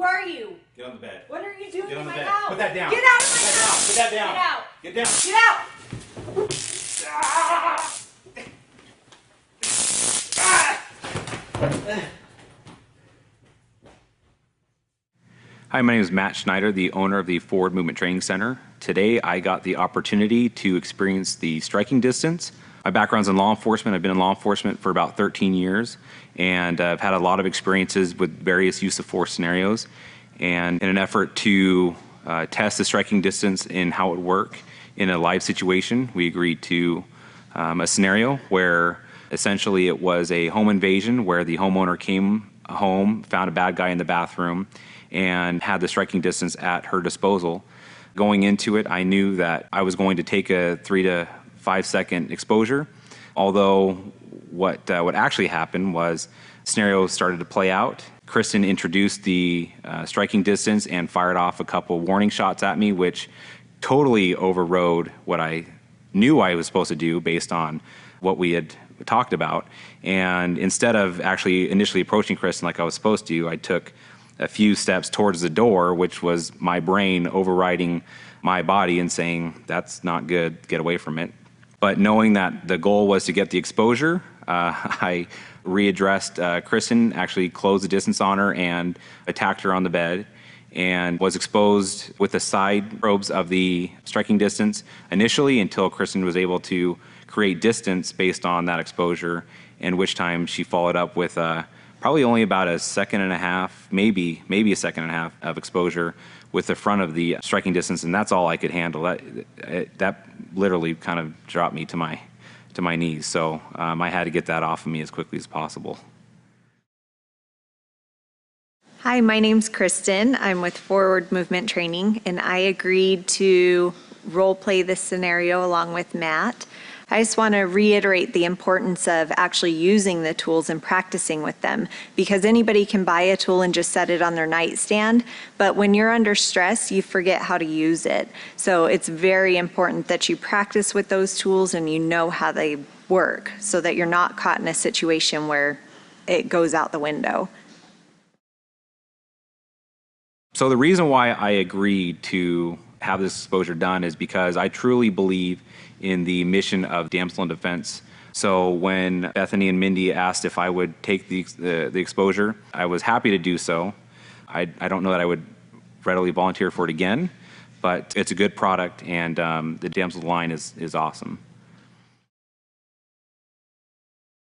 are you? Get on the bed. What are you doing Get on in the my bed. house? Put that down. Get out of my house. Put that down. Get out. Get down. Get out. Hi, my name is Matt Schneider, the owner of the Forward Movement Training Center. Today, I got the opportunity to experience the striking distance. My background's in law enforcement. I've been in law enforcement for about 13 years, and I've had a lot of experiences with various use of force scenarios. And in an effort to test the striking distance and how it would work in a live situation, we agreed to a scenario where essentially it was a home invasion where the homeowner came home, found a bad guy in the bathroom, and had the striking distance at her disposal. Going into it, I knew that I was going to take a 3 to 5 second exposure, although what actually happened was scenario started to play out. Kristen introduced the striking distance and fired off a couple warning shots at me, which totally overrode what I knew I was supposed to do based on what we had talked about. And instead of actually initially approaching Kristen like I was supposed to, I took a few steps towards the door, which was my brain overriding my body and saying, that's not good, get away from it. But knowing that the goal was to get the exposure, I readdressed Kristen, actually closed the distance on her and attacked her on the bed, and was exposed with the side probes of the striking distance initially until Kristen was able to create distance based on that exposure, in which time she followed up with probably only about a second and a half, maybe a second and a half of exposure with the front of the striking distance, and that's all I could handle. That literally kind of dropped me to my knees, so I had to get that off of me as quickly as possible. Hi, my name's Kristen. I'm with Forward Movement Training, and I agreed to role play this scenario along with Matt. I just want to reiterate the importance of actually using the tools and practicing with them, because anybody can buy a tool and just set it on their nightstand, but when you're under stress, you forget how to use it. So it's very important that you practice with those tools and you know how they work so that you're not caught in a situation where it goes out the window. So the reason why I agreed to have this exposure done is because I truly believe in the mission of Damsel in Defense. So when Bethany and Mindy asked if I would take the exposure, I was happy to do so. I don't know that I would readily volunteer for it again, but it's a good product, and the Damsel line is awesome.